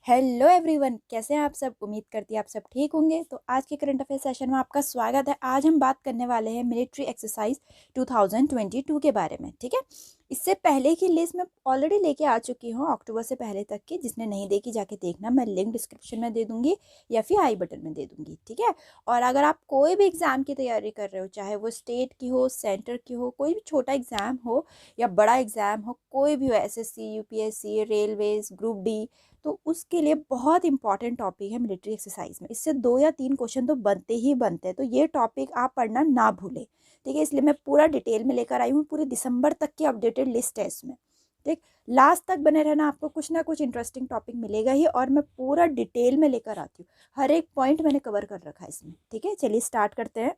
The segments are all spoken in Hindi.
हेलो एवरीवन, कैसे हैं आप सब। उम्मीद करती है आप सब ठीक होंगे। तो आज के करंट अफेयर सेशन में आपका स्वागत है। आज हम बात करने वाले हैं मिलिट्री एक्सरसाइज 2022 के बारे में। ठीक है, इससे पहले की लिस्ट मैं ऑलरेडी लेके आ चुकी हूँ अक्टूबर से पहले तक की। जिसने नहीं देखी जाके देखना, मैं लिंक डिस्क्रिप्शन में दे दूंगी या फिर आई बटन में दे दूंगी। ठीक है, और अगर आप कोई भी एग्जाम की तैयारी कर रहे हो, चाहे वो स्टेट की हो, सेंटर की हो, कोई भी छोटा एग्जाम हो या बड़ा एग्जाम हो, कोई भी हो, SSC, UPSC, railways, group D, तो उसके लिए बहुत इंपॉर्टेंट टॉपिक है मिलिट्री एक्सरसाइज में। इससे 2 या 3 क्वेश्चन तो बनते ही बनते हैं, तो ये टॉपिक आप पढ़ना ना भूलें। ठीक है, इसलिए मैं पूरा डिटेल में लेकर आई हूँ। पूरी दिसंबर तक की अपडेटेड लिस्ट है इसमें। ठीक, लास्ट तक बने रहना, आपको कुछ ना कुछ इंटरेस्टिंग टॉपिक मिलेगा ही, और मैं पूरा डिटेल में लेकर आती हूँ। हर एक पॉइंट मैंने कवर कर रखा है इसमें। ठीक है, चलिए स्टार्ट करते हैं।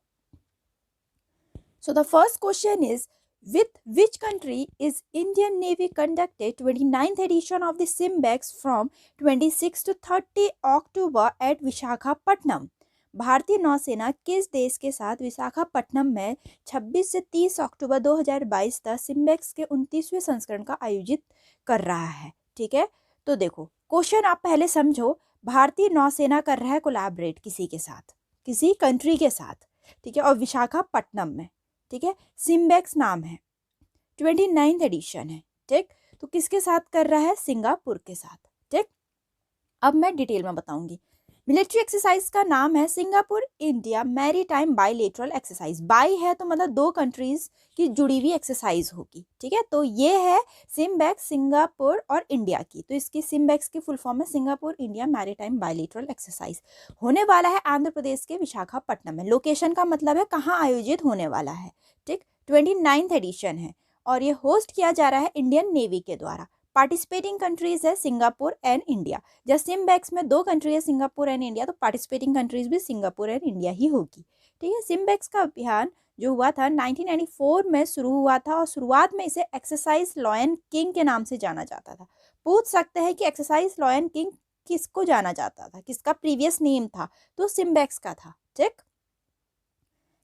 So the first question is, with which country is Indian Navy conducted 29th edition of the Simbex from 26 to 30 October at Visakhapatnam? भारतीय नौसेना किस देश के साथ विशाखापट्टनम में 26 से 30 अक्टूबर 2022 तक सिम्बेक्स के 29वें संस्करण का आयोजित कर रहा है? ठीक है, तो देखो क्वेश्चन आप पहले समझो। भारतीय नौसेना कर रहा है कोलैबोरेट किसी के साथ, किसी कंट्री के साथ। ठीक है, और विशाखापट्टनम में। ठीक है, सिम्बेक्स नाम है, 29th एडिशन है। ठीक, तो किसके साथ कर रहा है? सिंगापुर के साथ। ठीक, अब मैं डिटेल में बताऊंगी। मिलिट्री एक्सरसाइज का नाम है Singapore India maritime bilateral exercise. By है तो मतलब 2 कंट्रीज की जुड़ी हुई एक्सरसाइज होगी। ठीक है, तो ये है सिम्बेक्स, सिंगापुर और इंडिया की। तो इसकी सिम्बेक्स की फुल फॉर्म है Singapore India maritime bilateral exercise. होने वाला है आंध्र प्रदेश के विशाखापट्टनम में। लोकेशन का मतलब है कहाँ आयोजित होने वाला है। ठीक, 29th एडिशन है और ये होस्ट किया जा रहा है इंडियन नेवी के द्वारा। पार्टिसिपेटिंग कंट्रीज है सिंगापुर एंड इंडिया। जब सिम्बेक्स में 2 कंट्री है, सिंगापुर एंड इंडिया, तो पार्टिसिपेटिंग कंट्रीज भी सिंगापुर एंड इंडिया ही होगी। ठीक है, सिम्बेक्स का अभियान जो हुआ था 1994 में शुरू हुआ था, और शुरुआत में इसे एक्सरसाइज लॉयन किंग के नाम से जाना जाता था। पूछ सकते हैं कि एक्सरसाइज लॉयन किंग किसको जाना जाता था, किसका प्रीवियस नेम था? तो सिम्बेक्स का था। ठीक,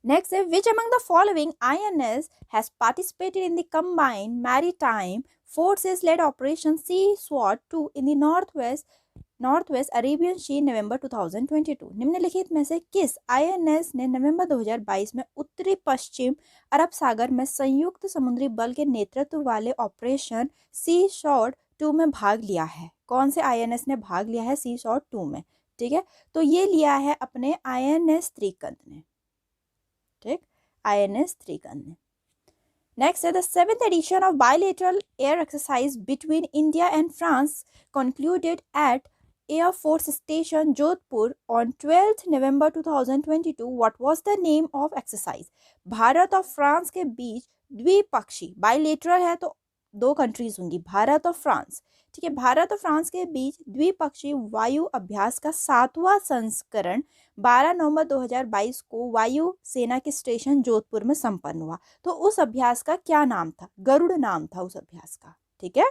नेक्स्ट है, which among the following INS has participated in the combined maritime forces led operation Sea Sword 2 in the Northwest Arabian Sea November 2022? निम्नलिखित में से किस INS ने नवंबर 2022 में उत्तरी पश्चिम अरब सागर में संयुक्त समुद्री बल के नेतृत्व वाले ऑपरेशन सी शॉर्ड 2 में भाग लिया है? कौन से INS ने भाग लिया है सी शॉर्ड 2 में? ठीक है, तो ये लिया है अपने INS त्रिकंत ने। ठीक, INS त्रिकंत ने। नेक्स्ट है, the 7th edition of bilateral air exercise between India and France concluded at Air Force Station Jodhpur on 12th November 2022. What was the name of exercise? Bharat और फ्रांस के बीच द्विपक्षीय, बाइलेटरल है तो 2 कंट्रीज होंगी, भारत और फ्रांस। ठीक है, भारत और फ्रांस के बीच द्विपक्षीय वायु अभ्यास का 7वां संस्करण 12 नवंबर 2022 को वायु सेना के स्टेशन जोधपुर में संपन्न हुआ। तो उस अभ्यास का क्या नाम था? गरुड़ नाम था उस अभ्यास का। ठीक है,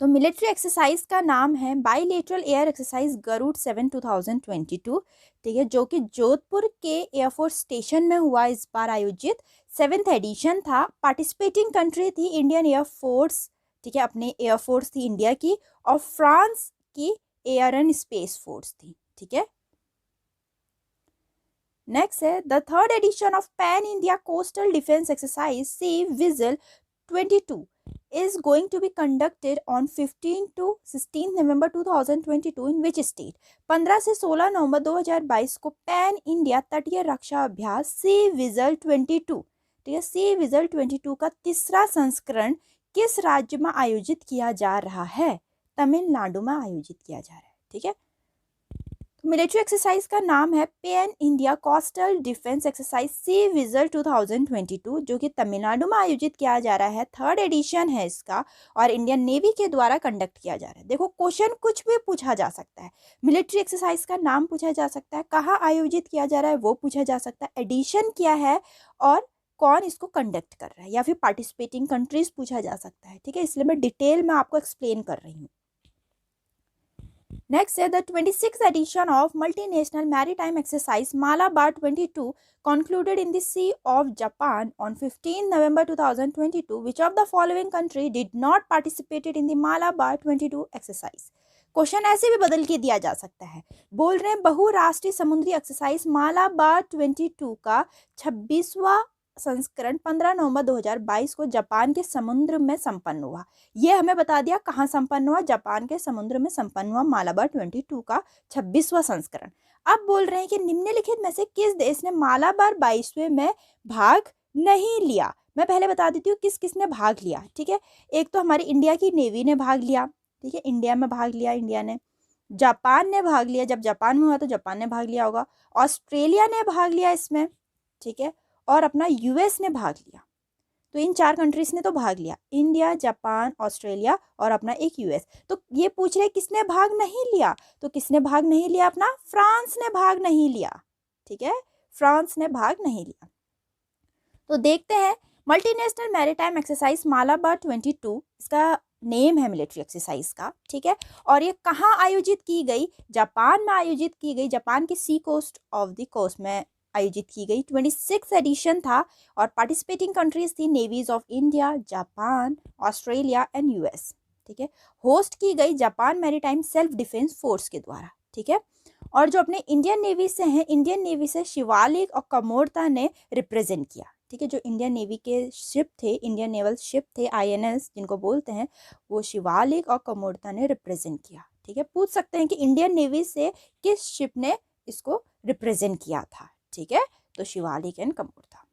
तो मिलिट्री एक्सरसाइज का नाम है बाइलेटरल एयर एक्सरसाइज गरुड़ 7 2022। ठीक है, जो कि जोधपुर के एयरफोर्स स्टेशन में हुआ, इस बार आयोजित 7th एडिशन था। पार्टिसिपेटिंग कंट्री थी इंडियन एयरफोर्स। ठीक है, अपने एयरफोर्स थी इंडिया की, और फ्रांस की एयर एंड स्पेस फोर्स थी। ठीक है, नेक्स्ट है, the 3rd edition of pan India coastal defence exercise sea vigil 22 is going to be conducted on 15 to 16 November 2022 in which state? 15 से 16 नवंबर 2022 को पैन इंडिया तटीय रक्षा अभ्यास सी विजिल 22, ठीक है, सी विजिल 22 का 3रा संस्करण किस राज्य में आयोजित किया जा रहा है? तमिलनाडु में आयोजित किया जा रहा है। ठीक है, मिलिट्री एक्सरसाइज का नाम है pan India coastal defence exercise sea vigil 2022, जो कि तमिलनाडु में आयोजित किया जा रहा है। 3rd एडिशन है इसका, और इंडियन नेवी के द्वारा कंडक्ट किया जा रहा है। देखो क्वेश्चन कुछ भी पूछा जा सकता है। मिलिट्री एक्सरसाइज का नाम पूछा जा सकता है, कहाँ आयोजित किया जा रहा है वो पूछा जा सकता है, एडिशन क्या है और कौन इसको कंडक्ट कर रहा है, या फिर पार्टिसिपेटिंग कंट्रीज पूछा जा सकता है। ठीक है, इसलिए मैं डिटेल में आपको एक्सप्लेन कर रही हूँ। Next is the 26th edition of multinational maritime exercise Malabar 22 concluded in the Sea of Japan on 15 November 2022. Which of the following country did not participate in the Malabar 22 exercise? Question ऐसे भी बदल के दिया जा सकता है। बोल रहे हैं बहुराष्ट्रीय समुद्री एक्सरसाइज मालाबार 22 का 26वां संस्करण 15 नवंबर 2022 को जापान के समुद्र में संपन्न हुआ। ये हमें बता दिया कहाँ संपन्न हुआ, जापान के समुद्र में संपन्न हुआ मालाबार 22 का 26वां संस्करण। अब बोल रहे हैं कि निम्नलिखित में से किस देश ने मालाबार 22वें में भाग नहीं लिया। मैं पहले बता देती हूँ किस किस ने भाग लिया, ठीक है। एक तो हमारी इंडिया की नेवी ने भाग लिया, ठीक है, इंडिया में भाग लिया इंडिया ने। जापान ने भाग लिया, जब जापान में हुआ तो जापान ने भाग लिया होगा। ऑस्ट्रेलिया ने भाग लिया इसमें, ठीक है, और अपना यूएस ने भाग लिया। तो इन 4 कंट्रीज ने तो भाग लिया, इंडिया, जापान, ऑस्ट्रेलिया और अपना एक यूएस। तो ये पूछ रहे किसने भाग नहीं लिया, तो किसने भाग नहीं लिया, अपना फ्रांस ने भाग नहीं लिया, ठीक है, फ्रांस ने भाग नहीं लिया। तो देखते हैं मल्टीनेशनल मैरीटाइम एक्सरसाइज मालाबार 22, इसका नेम है मिलिट्री एक्सरसाइज का, ठीक है। और ये कहाँ आयोजित की गई, जापान में आयोजित की गई, जापान के sea coast of the coast में आयोजित की गई। 26 एडिशन था और पार्टिसिपेटिंग कंट्रीज थी navies of India, Japan, Australia and US, ठीक है। होस्ट की गई Japan maritime self defence force के द्वारा, ठीक है। और जो अपने इंडियन नेवी से हैं, इंडियन नेवी से शिवालिक और कमोरता ने रिप्रेजेंट किया, ठीक है। जो इंडियन नेवी के शिप थे, इंडियन नेवल शिप थे, आईएनएस जिनको बोलते हैं, वो शिवालिक और कमोरता ने रिप्रेजेंट किया, ठीक है। पूछ सकते हैं कि इंडियन नेवी से किस शिप ने इसको रिप्रेजेंट किया था, ठीक है, तो शिवालिक एंड कमोरता।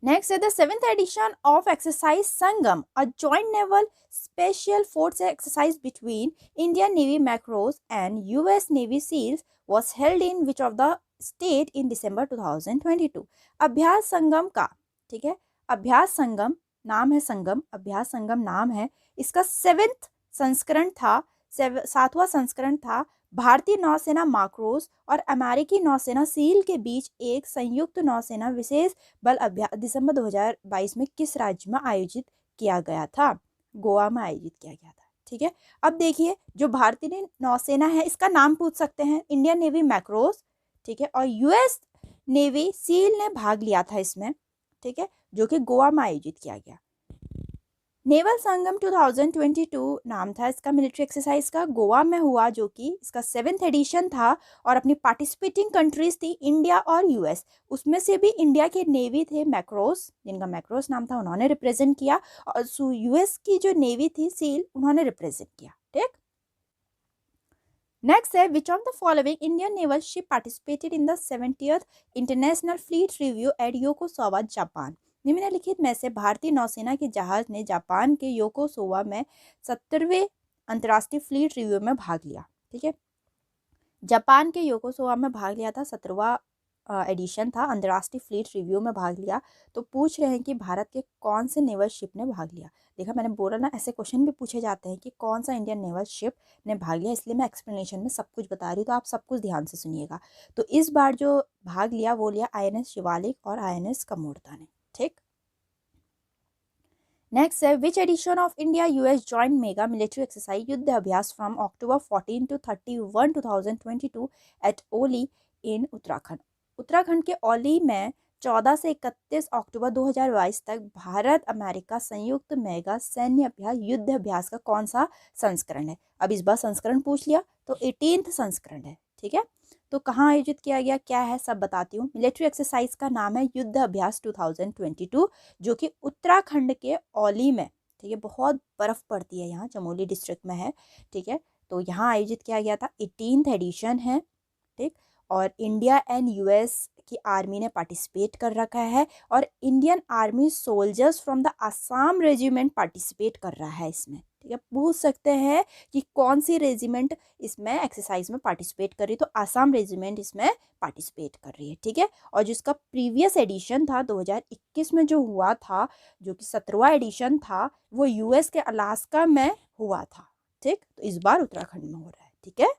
नेक्स्ट है the 7th edition of exercise Sangam, a joint naval special force exercise between Indian navy MARCOS and US navy seals was held in which of the state in December 2022। अभ्यास संगम का, ठीक है, अभ्यास संगम नाम है, संगम अभ्यास संगम नाम है, इसका 7th संस्करण था, 7वां संस्करण था। भारतीय नौसेना माक्रोस और अमेरिकी नौसेना सील के बीच एक संयुक्त नौसेना विशेष बल अभ्यास दिसंबर 2022 में किस राज्य में आयोजित किया गया था, गोवा में आयोजित किया गया था, ठीक है। अब देखिए जो भारतीय नौसेना है इसका नाम पूछ सकते हैं, इंडियन नेवी मैक्रोस, ठीक है, और यूएस नेवी सील ने भाग लिया था इसमें, ठीक है, जो कि गोवा में आयोजित किया गया। नेवल संगम 2022 नाम था इसका मिलिट्री एक्सरसाइज का, गोवा में हुआ, जो कि इसका 7th एडिशन था। और अपनी पार्टिसिपेटिंग कंट्रीज थी इंडिया और यूएस, उसमें से भी इंडिया के नेवी थे मैक्रोस, जिनका मैक्रोस नाम था, उन्होंने रिप्रेजेंट किया, और यूएस की जो नेवी थी सील, उन्होंने रिप्रेजेंट किया, ठीक। नेक्स्ट है which of the following Indian naval ship participated in the 70th international fleet review at Yokosuka Japan. निम्नलिखित में से भारतीय नौसेना के जहाज ने जापान के योकोसोवा में 70वें अंतर्राष्ट्रीय फ्लीट रिव्यू में भाग लिया, ठीक है। जापान के योकोसोवा में भाग लिया था, 17वां एडिशन था, अंतर्राष्ट्रीय फ्लीट रिव्यू में भाग लिया। तो पूछ रहे हैं कि भारत के कौन से नेवल शिप ने भाग लिया। देखा मैंने बोला ना, ऐसे क्वेश्चन भी पूछे जाते हैं कि कौन सा इंडियन नेवल शिप ने भाग लिया, इसलिए मैं एक्सप्लेनेशन में सब कुछ बता रही हूँ, तो आप सब कुछ ध्यान से सुनिएगा। तो इस बार जो भाग लिया वो लिया आईएनएस शिवालिक और आईएनएस कमोरता ने, ठीक। नेक्स्ट है which edition of India US joint mega military exercise युद्ध अभ्यास फ्रॉम अक्टूबर 14 to 31 2022 एट ओली इन उत्तराखंड। उत्तराखंड के ओली में 14 से 31 अक्टूबर 2022 तक भारत अमेरिका संयुक्त मेगा सैन्य अभ्यास युद्ध अभ्यास का कौन सा संस्करण है। अब इस बार संस्करण पूछ लिया तो 18th संस्करण है, ठीक है। तो कहाँ आयोजित किया गया, क्या है, सब बताती हूँ। मिलिट्री एक्सरसाइज का नाम है युद्ध अभ्यास 2022, जो कि उत्तराखंड के औली में, ठीक है, बहुत बर्फ पड़ती है यहाँ, चमोली डिस्ट्रिक्ट में है, ठीक है। तो यहाँ आयोजित किया गया था, 18th एडिशन है, ठीक। और इंडिया एंड यूएस की आर्मी ने पार्टिसिपेट कर रखा है, और Indian army soldiers from the Assam regiment participate कर रहा है इसमें, ठीक है। पूछ सकते हैं कि कौन सी रेजिमेंट इसमें एक्सरसाइज में पार्टिसिपेट कर रही है, तो आसाम रेजिमेंट इसमें पार्टिसिपेट कर रही है, ठीक है। और जिसका प्रीवियस एडिशन था 2021 में जो हुआ था, जो कि 17वां एडिशन था, वो यूएस के अलास्का में हुआ था, ठीक। तो इस बार उत्तराखंड में हो रहा है, ठीक है।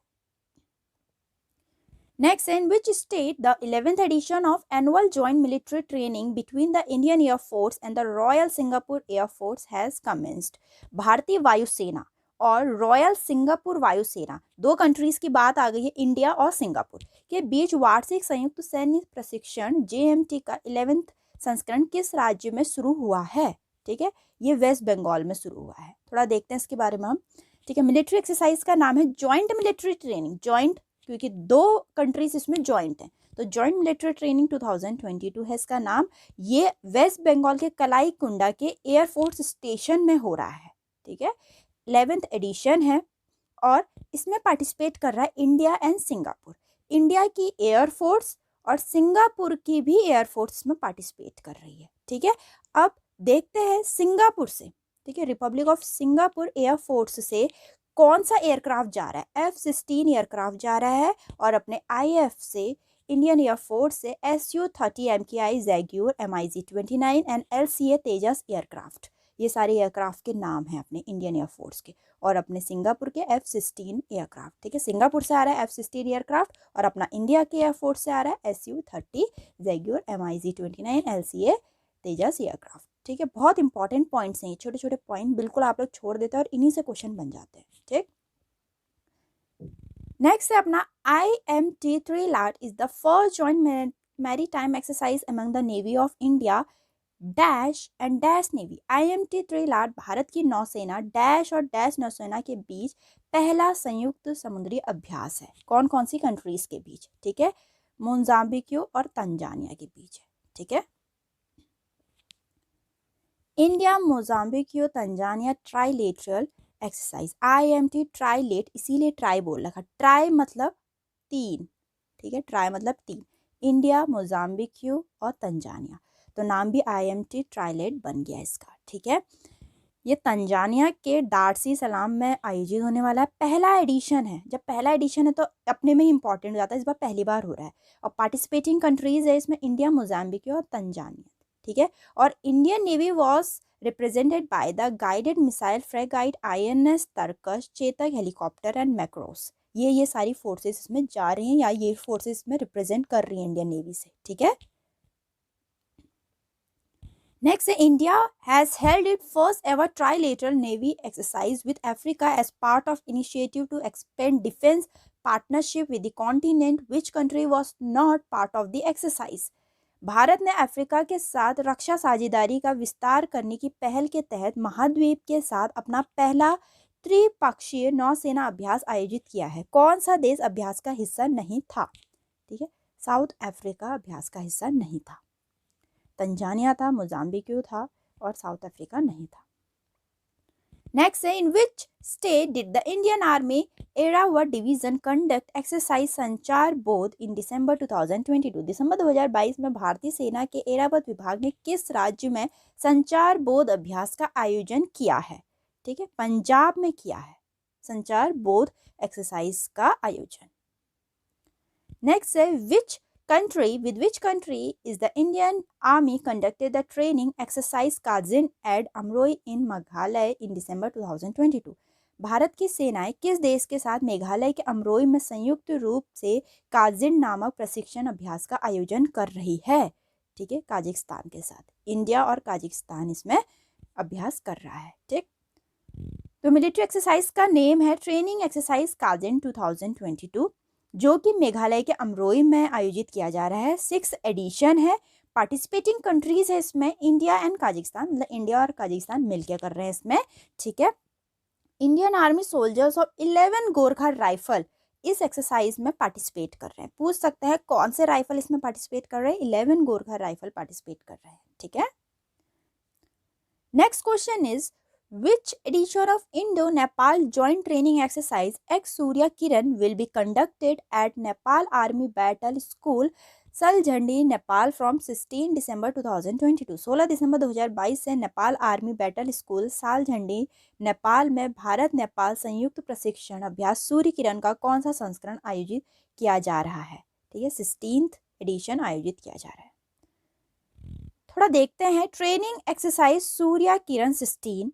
Next, in which state the 11th edition of annual joint military training between the Indian Air Force and the Royal Singapore Air Force has commenced। भारतीय वायुसेना और रॉयल सिंगापुर वायुसेना, दो कंट्रीज की बात आ गई है, इंडिया और सिंगापुर के बीच वार्षिक संयुक्त सैन्य प्रशिक्षण JMT का 11th संस्करण किस राज्य में शुरू हुआ है, ठीक है। ये वेस्ट बंगाल में शुरू हुआ है। थोड़ा देखते हैं इसके बारे में हम, ठीक है। मिलिट्री एक्सरसाइज का नाम है जॉइंट मिलिट्री ट्रेनिंग, जॉइंट क्योंकि 2 कंट्रीज इसमें जॉइंट हैं, तो जॉइंट मिलिट्री ट्रेनिंग 2022 है इसका नाम। ये वेस्ट बंगाल के कलाई कुंडा के एयरफोर्स स्टेशन में हो रहा है, ठीक है। 11th एडिशन है और इसमें पार्टिसिपेट कर रहा है इंडिया एंड सिंगापुर। इंडिया की एयरफोर्स और सिंगापुर की भी एयरफोर्स में पार्टिसिपेट कर रही है, ठीक है। अब देखते हैं सिंगापुर से, ठीक है, रिपब्लिक ऑफ सिंगापुर एयरफोर्स से कौन सा एयरक्राफ्ट जा रहा है। F-16 एयरक्राफ्ट जा रहा है और अपने IF से इंडियन एयरफोर्स से Su-30 MKI जैग्योर MiG-29 and LCA Tejas aircraft, ये सारे एयरक्राफ्ट के नाम हैं अपने इंडियन एयरफोर्स के, और अपने सिंगापुर के F-16 एयरक्राफ्ट, ठीक है। सिंगापुर से आ रहा है F-16 एयरक्राफ्ट और अपना इंडिया के एयरफोर्स से आ रहा है Su-30 जैग्योर MiG-29 LCA तेजस एयरक्राफ्ट, ठीक है। बहुत इंपॉर्टेंट पॉइंट्स हैं, छोटे छोटे पॉइंट बिल्कुल आप लोग छोड़ देते हैं और इन्हीं से क्वेश्चन बन जाते हैं, ठीक। नेक्स्ट है अपना IMT Trilad is the first joint maritime exercise among the navy of India dash and dash navy. IMT Trilad Bharat की नौसेना डैश और डैश नौसेना के बीच पहला संयुक्त समुद्री अभ्यास है। कौन कौन सी कंट्रीज के बीच, ठीक है, मोजाम्बिक और तंजानिया के बीच है, ठीक है। India Mozambique Tanzania trilateral exercise, IMT ट्राइलेट, इसीलिए ट्राई बोल रखा, ट्राई मतलब 3, ठीक है, ट्राई मतलब 3, इंडिया मोजाम्बिक और तंजानिया, तो नाम भी IMT ट्राइलेट बन गया इसका, ठीक है। ये तंजानिया के दार्सी सलाम में आयोजित होने वाला है, पहला एडिशन है। जब पहला एडिशन है तो अपने में ही इंपॉर्टेंट हो जाता है, इस बार पहली बार हो रहा है और पार्टिसिपेटिंग कंट्रीज है इसमें इंडिया मोजाम्बिक और तंजानिया, ठीक है। और Indian navy was represented by the guided missile frigate INS Tarkash, Chetak helicopter and MARCOS. ये सारी फोर्सेस इसमें जा रही हैं या ये फोर्सेस इसमें रिप्रेजेंट कर रही हैं इंडियन नेवी से, ठीक है। Next, India has held it first ever trilateral navy exercise with Africa as part of initiative to expand defence partnership with the continent, which country was not part of the exercise. Bharat ने अफ्रीका के साथ रक्षा साझेदारी का विस्तार करने की पहल के तहत महाद्वीप के साथ अपना पहला त्रिपक्षीय नौसेना अभ्यास आयोजित किया है। कौन सा देश अभ्यास का हिस्सा नहीं था, ठीक है, साउथ अफ्रीका अभ्यास का हिस्सा नहीं था, तंजानिया था, मोजाम्बिक था और साउथ अफ्रीका नहीं था। नेक्स्ट है, in which state did the Indian army Airawat division conduct exercise Sanchar Bodh इन दिसंबर 2022। दिसंबर 2022 में भारतीय सेना के एरावत विभाग ने किस राज्य में संचार बोध अभ्यास का आयोजन किया है, ठीक है, पंजाब में किया है संचार बोध एक्सरसाइज का आयोजन। नेक्स्ट है, with which country is the Indian Army conducted the training exercise Kazin at Amroi in Meghalaya in December 2022। Bharat की सेनाएं किस देश के साथ मेघालय के अमरोई में संयुक्त रूप से काजिन नामक प्रशिक्षण अभ्यास का आयोजन कर रही है, ठीक है, काजिकिस्तान के साथ। इंडिया और काजिकिस्तान इसमें अभ्यास कर रहा है, ठीक। तो मिलिट्री एक्सरसाइज का नेम है ट्रेनिंग एक्सरसाइज काजिन 2022, जो कि मेघालय के अमरोई में आयोजित किया जा रहा है। 6th एडिशन है। पार्टिसिपेटिंग कंट्रीज है इसमें इंडिया एंड काजिकिस्तान, मतलब इंडिया और काजिकिस्तान मिलकर कर रहे हैं इसमें, ठीक है। Indian army soldiers of 11 Gorkha rifle इस एक्सरसाइज में पार्टिसिपेट कर रहे हैं। पूछ सकते हैं कौन से राइफल इसमें पार्टिसिपेट कर रहे हैं, 11 गोरखा राइफल पार्टिसिपेट कर रहे हैं, ठीक है। Next question is, which edition of Indo-Nepal joint training exercise ex Surya Kiran will be conducted at Nepal Army Battle School Saljhandi Nepal from 16 दिसंबर 2022। 16 दिसंबर 2022 से Nepal army battle school Saljhandi Nepal में भारत नेपाल संयुक्त प्रशिक्षण अभ्यास सूर्य किरण का कौन सा संस्करण आयोजित किया जा रहा है, ठीक है, 16th एडिशन आयोजित किया जा रहा है। थोड़ा देखते हैं ट्रेनिंग एक्सरसाइज सूर्य किरण 16,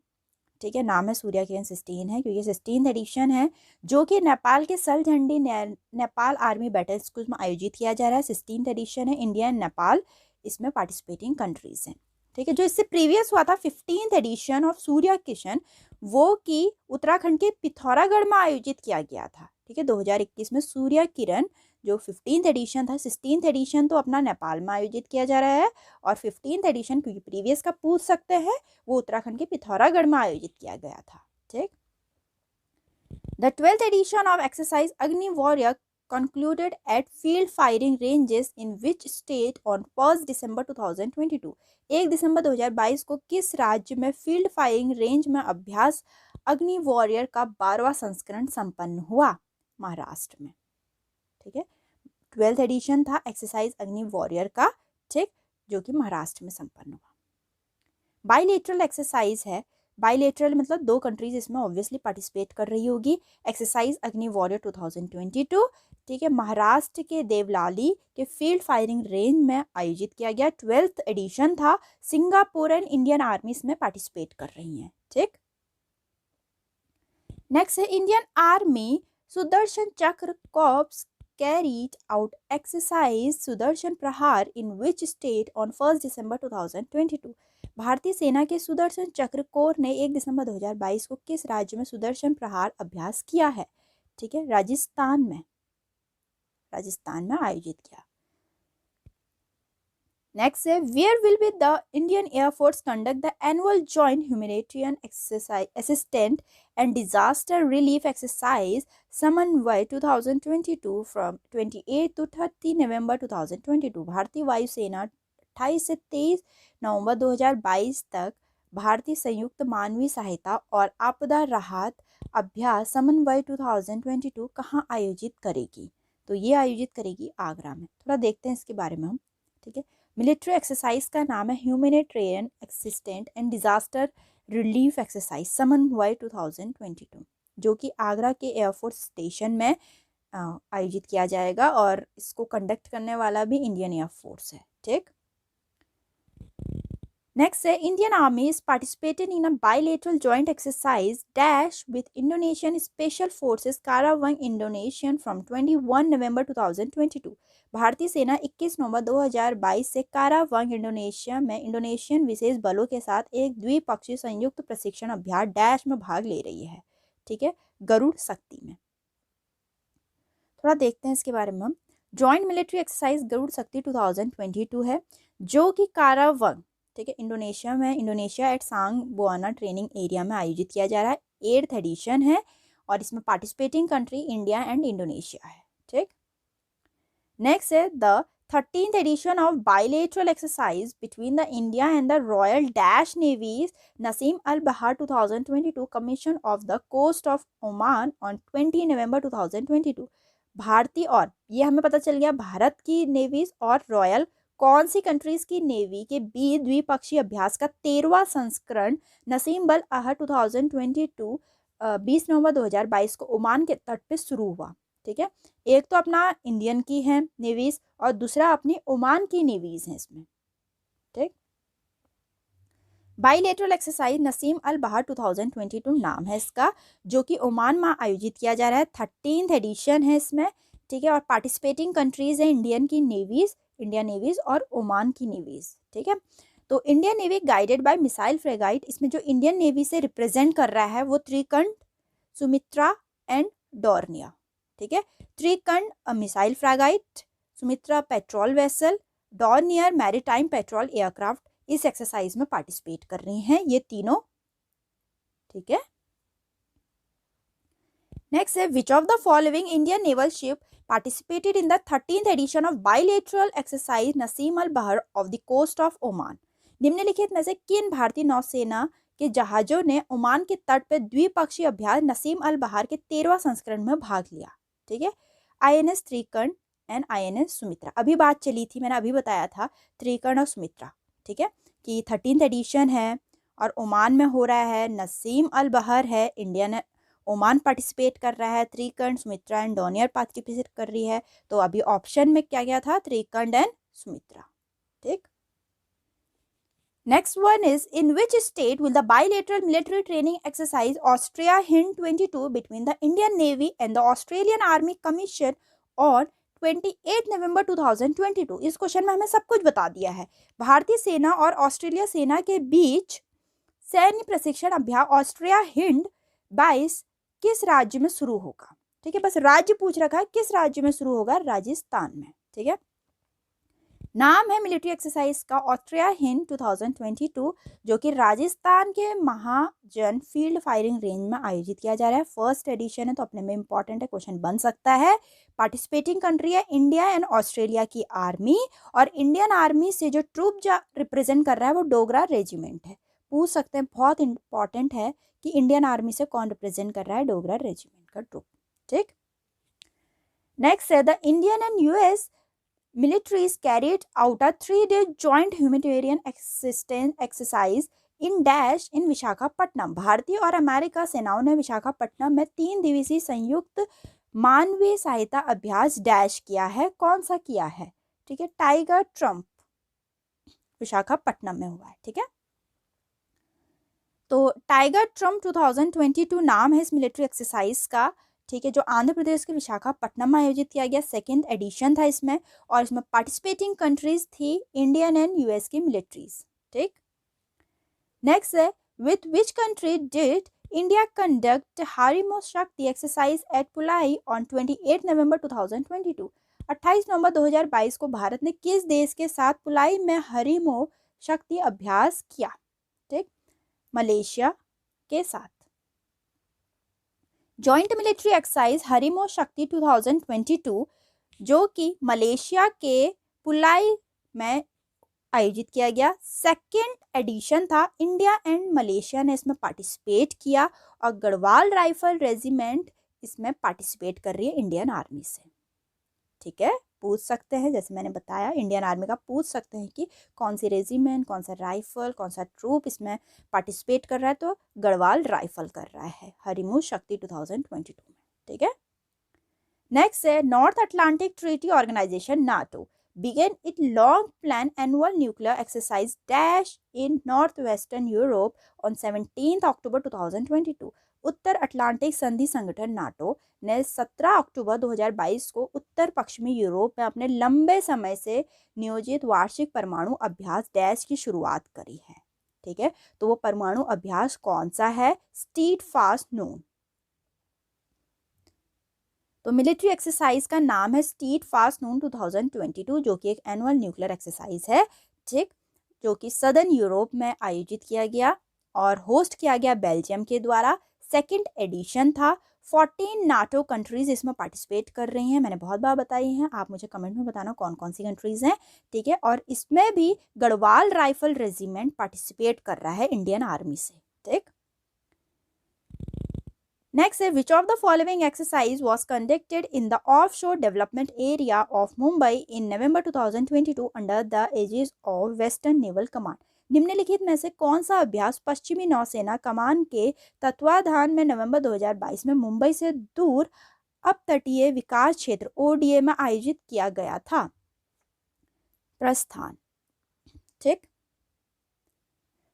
ठीक है, नाम है सूर्य किरण 16 है क्योंकि 16th एडिशन है, जो कि नेपाल के सलझंडी नेपाल आर्मी बैटल स्कूल में आयोजित किया जा रहा है। 16th एडिशन है। इंडिया एंड नेपाल इसमें पार्टिसिपेटिंग कंट्रीज हैं, ठीक है। जो इससे प्रीवियस हुआ था 15th एडिशन ऑफ सूर्य किशन, वो कि उत्तराखंड के पिथौरागढ़ में आयोजित किया गया था, ठीक है। 2021 में सूर्य किरण जो 15th एडिशन था, 16th एडिशन तो अपना नेपाल में आयोजित किया जा रहा है और 15th एडिशन क्योंकि प्रीवियस का पूछ सकते हैं, वो उत्तराखंड के पिथौरागढ़ में आयोजित किया गया था, ठीक। The 12th edition of exercise Agni Warrior concluded at field firing ranges in which state on 1 December 2022? 1 दिसंबर 2022 को किस राज्य में फील्ड फायरिंग रेंज में अभ्यास अग्नि वॉरियर का 12वां संस्करण संपन्न हुआ? महाराष्ट्र में। ठीक है, 12th एडिशन था एक्सरसाइज अग्नि वॉरियर का, ठीक, जो कि महाराष्ट्र में संपन्न हुआ। बाइलेटरल एक्सरसाइज है, बाइलेटरल मतलब दो कंट्रीज इसमें ऑब्वियसली पार्टिसिपेट कर रही होगी। एक्सरसाइज अग्नि वॉरियर 2022, ठीक है, महाराष्ट्र के देवलाली के फील्ड फायरिंग रेंज में आयोजित किया गया। 12th एडिशन था। सिंगापुर एंड इंडियन आर्मी इसमें पार्टिसिपेट कर रही हैं। ठीक, नेक्स्ट है इंडियन आर्मी सुदर्शन चक्र corps carried out exercise Sudarshan प्रहार in which state on 1 December 2022? भारतीय सेना के सुदर्शन चक्र कोर ने 1 दिसंबर 2022 को किस राज्य में सुदर्शन प्रहार अभ्यास किया है? ठीक है, राजस्थान में आयोजित किया। नेक्स्ट है where will be the Indian air force conduct the annual joint humanitarian exercise assistant and disaster relief exercise Samanvay 2022 from 28 to 30 नवंबर 2022? भारतीय वायुसेना 28 से 23 नवंबर 2022 तक भारतीय संयुक्त मानवीय सहायता और आपदा राहत अभ्यास समन्वय 2022 कहाँ आयोजित करेगी? तो ये आयोजित करेगी आगरा में। थोड़ा देखते हैं इसके बारे में हम। ठीक है, मिलिट्री एक्सरसाइज का नाम है humanitarian assistant and disaster relief exercise Samanvay 2022, जो कि आगरा के एयरफोर्स स्टेशन में आयोजित किया जाएगा और इसको कंडक्ट करने वाला भी इंडियन एयरफोर्स है। ठीक, नेक्स्ट है Indian army is participated in a bilateral joint exercise dash with Indonesian special forces Karawang Indonesian from 21 November 2022। भारतीय सेना 21 नवंबर 2022 से कारावंग इंडोनेशिया में इंडोनेशियन विशेष बलों के साथ एक द्विपक्षीय संयुक्त प्रशिक्षण अभ्यास डैश में भाग ले रही है। ठीक है, गरुड़ शक्ति में। थोड़ा देखते हैं इसके बारे में हम। जॉइंट मिलिट्री एक्सरसाइज गरुड़ शक्ति 2022 है, जो कि कारावंग, ठीक है, इंडोनेशिया में, इंडोनेशिया एट सांग बुआना ट्रेनिंग एरिया में आयोजित किया जा रहा है। 8th एडिशन है और इसमें participating country India and Indonesia है। ठीक, नेक्स्ट है the 13th edition of bilateral exercise between the India and the royal dash navies Naseem Al Bahr 2022 commission of the coast of Oman on 20 November 2022। भारतीय और ये हमें पता चल गया भारत की नेवीज और रॉयल कौन सी कंट्रीज की नेवी के बीच द्विपक्षीय अभ्यास का 13वां संस्करण नसीम बल आहर 2022 20 नवंबर 2022 को ओमान के तट पे शुरू हुआ। ठीक है, एक तो अपना इंडियन की है नेवीज और दूसरा अपनी ओमान की नेवीज है इसमें। ठीक, bilateral exercise Naseem Al Bahr 2022 नाम है इसका, जो कि ओमान में आयोजित किया जा रहा है। 13th एडिशन है इसमें। ठीक है, और पार्टिसिपेटिंग कंट्रीज है इंडियन की नेवीज, इंडिया नेवीज और ओमान की नेवीज। ठीक है, तो Indian navy guided by missile frigate, इसमें जो इंडियन नेवी से रिप्रेजेंट कर रहा है वो त्रिकंड, सुमित्रा एंड डॉर्निया। ठीक है, Trikand missile frigate, Sumitra patrol vessel, Dornier maritime patrol aircraft इस एक्सरसाइज में पार्टिसिपेट कर रही हैं ये तीनों। ठीक है, नेक्स्ट है which of the following Indian naval ship participated in the 13th edition of bilateral exercise Naseem Al Bahr of the coast of Oman? निम्नलिखित में से किन भारतीय नौसेना के जहाजों ने ओमान के तट पर द्विपक्षीय अभ्यास नसीम अल बहार के 13वां संस्करण में भाग लिया? ठीक है, INS Trikand and INS Sumitra. अभी बात चली थी, मैंने अभी बताया था त्रिकंड और सुमित्रा। ठीक है, कि 13th एडिशन है और ओमान में हो रहा है। नसीम अल बहर है, इंडिया ने ओमान पार्टिसिपेट कर रहा है। Trikand, Sumitra and Dornier participate कर रही है। तो अभी ऑप्शन में क्या क्या था? त्रिकंड एंड सुमित्रा। ठीक, next one is in which state will the bilateral military training exercise Austria hind 22 between the Indian navy and the Australian army commission on 28 नवंबर 2022? इस क्वेश्चन में हमें सब कुछ बता दिया है। भारतीय सेना और ऑस्ट्रेलिया सेना के बीच सैन्य प्रशिक्षण अभ्यास ऑस्ट्रिया हिंड 22 किस राज्य में शुरू होगा? ठीक है, बस राज्य पूछ रखा है, किस राज्य में शुरू होगा? राजस्थान में। ठीक है, नाम है मिलिट्री एक्सरसाइज का ऑस्ट्रिया हिंद 2022, जो कि राजस्थान के महाजन फील्ड फायरिंग रेंज में आयोजित किया जा रहा है। फर्स्ट एडिशन है तो अपने में इंपॉर्टेंट है, क्वेश्चन बन सकता है। पार्टिसिपेटिंग कंट्री है इंडिया एंड ऑस्ट्रेलिया की आर्मी, और इंडियन आर्मी से जो ट्रूप रिप्रेजेंट कर रहा है वो डोगरा रेजिमेंट है। पूछ सकते हैं, बहुत इंपॉर्टेंट है कि इंडियन आर्मी से कौन रिप्रेजेंट कर रहा है, डोगरा रेजिमेंट का ट्रूप। ठीक, नेक्स्ट है the Indian and US militaries carried out a 3-day joint humanitarian assistance exercise in Dash in Visakhapatnam. भारतीय और अमेरिका सेनाओं ने विशाखापट्टनम में 3 दिवसीय संयुक्त मानवीय सहायता अभ्यास डैश किया है। कौन सा किया है? ठीक है, टाइगर ट्रम्प विशाखापट्टनम में हुआ है। ठीक है, तो टाइगर ट्रम्प 2022 नाम है इस मिलिट्री एक्सरसाइज का। ठीक है, जो आंध्र प्रदेश के विशाखापट्टनम में आयोजित किया गया, सेकेंड एडिशन था इसमें, और इसमें पार्टिसिपेटिंग कंट्रीज थी इंडियन एंड यूएस की मिलिट्रीज। ठीक, नेक्स्ट है with which country did India conduct Harimau Shakti exercise at Pulai on 28 नवंबर 2022। 28 नवंबर 2022 को भारत ने किस देश के साथ पुलाई में हारिमो शक्ति अभ्यास किया? ठीक, मलेशिया के साथ। जॉइंट मिलिट्री एक्सरसाइज हरिमो शक्ति 2022, जो कि मलेशिया के पुलाई में आयोजित किया गया, सेकेंड एडिशन था। इंडिया एंड मलेशिया ने इसमें पार्टिसिपेट किया, और गढ़वाल राइफल रेजिमेंट इसमें पार्टिसिपेट कर रही है इंडियन आर्मी से। ठीक है, पूछ सकते हैं, जैसे मैंने बताया इंडियन आर्मी का पूछ सकते हैं कि कौन सी रेजिमेंट, कौन सा राइफल, कौन सा ट्रूप इसमें पार्टिसिपेट कर रहा है, तो गढ़वाल राइफल कर रहा है हरिमो शक्ति 2022 में। ठीक है, नेक्स्ट है North Atlantic Treaty Organization NATO began its long planned annual nuclear exercise dash in northwestern Europe on 17 October 2022। Uttar Atlantic संधि संगठन नाटो ने 17 अक्टूबर 2022 को उत्तर पश्चिमी यूरोप में अपने लंबे समय से नियोजित वार्षिक परमाणु अभ्यास डैश की शुरुआत करी है। ठीक है, तो वो परमाणु अभ्यास कौन सा है? स्टीडफास्ट नून। तो मिलिट्री एक्सरसाइज का नाम है स्टीडफास्ट नून 2022, जो कि एक एनुअल न्यूक्लियर एक्सरसाइज है। ठीक, जो कि सदर्न यूरोप में आयोजित किया गया और होस्ट किया गया बेल्जियम के द्वारा। सेकंड एडिशन था। 14 नाटो कंट्रीज इसमें पार्टिसिपेट कर रही हैं, मैंने बहुत बार बताई हैं, आप मुझे कमेंट में बताना कौन कौन सी कंट्रीज हैं। ठीक है, और इसमें भी गढ़वाल राइफल रेजिमेंट पार्टिसिपेट कर रहा है इंडियन आर्मी से। ठीक, नेक्स्ट है which of the following exercise was conducted in the offshore development area of Mumbai in November 2022 under the aegis of western naval command. निम्नलिखित में से कौन सा अभ्यास पश्चिमी नौसेना कमान के तत्वाधान में नवंबर 2022 में मुंबई से दूर अपतटीय विकास क्षेत्र ओडीए में आयोजित किया गया था? प्रस्थान। ठीक,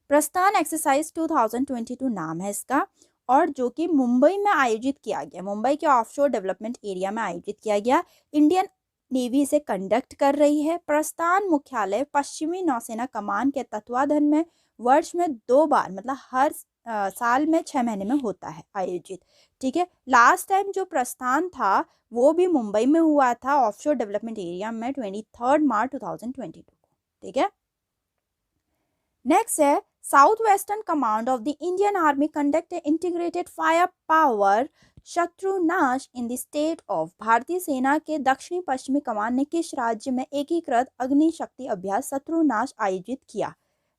प्रस्थान एक्सरसाइज 2022 नाम है इसका, और जो कि मुंबई में आयोजित किया गया, मुंबई के ऑफशोर डेवलपमेंट एरिया में आयोजित किया गया। इंडियन नेवी इसे कंडक्ट कर रही है। प्रस्थान मुख्यालय पश्चिमी नौसेना कमान के तत्वाधान में वर्ष में 2 बार, मतलब हर साल में 6 महीने में होता है आयोजित। ठीक है, लास्ट टाइम जो प्रस्थान था वो भी मुंबई में हुआ था ऑफशोर डेवलपमेंट एरिया में 23 मार्च 2022 को। ठीक है, नेक्स्ट है south western command of the Indian army conducted integrated fire power Shatrunash in the state of. भारतीय सेना के दक्षिणी पश्चिमी कमान ने किस राज्य में एकीकृत अग्नि शक्ति अभ्यास शत्रुनाश आयोजित किया?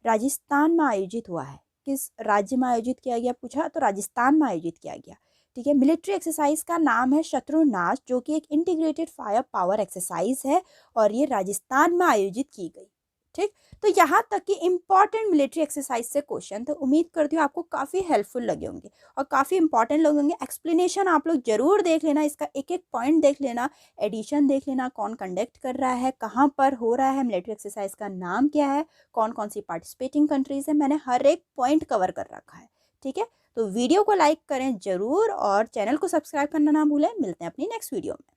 राजस्थान में आयोजित हुआ है। किस राज्य में आयोजित किया गया पूछा, तो राजस्थान में आयोजित किया गया। ठीक है, मिलिट्री एक्सरसाइज का नाम है शत्रुनाश, जो कि एक इंटीग्रेटेड फायर पावर एक्सरसाइज है, और ये राजस्थान में आयोजित की गई। ठीक, तो यहाँ तक कि इंपॉर्टेंट मिलिट्री एक्सरसाइज से क्वेश्चन, तो उम्मीद करती हूँ आपको काफ़ी हेल्पफुल लगे होंगे और काफ़ी इंपॉर्टेंट लगे होंगे। एक्सप्लेनेशन आप लोग जरूर देख लेना, इसका एक एक पॉइंट देख लेना, एडिशन देख लेना, कौन कंडक्ट कर रहा है, कहाँ पर हो रहा है, मिलिट्री एक्सरसाइज का नाम क्या है, कौन कौन सी पार्टिसिपेटिंग कंट्रीज है, मैंने हर एक पॉइंट कवर कर रखा है। ठीक है, तो वीडियो को लाइक करें जरूर और चैनल को सब्सक्राइब करना ना भूलें। मिलते हैं अपनी नेक्स्ट वीडियो में।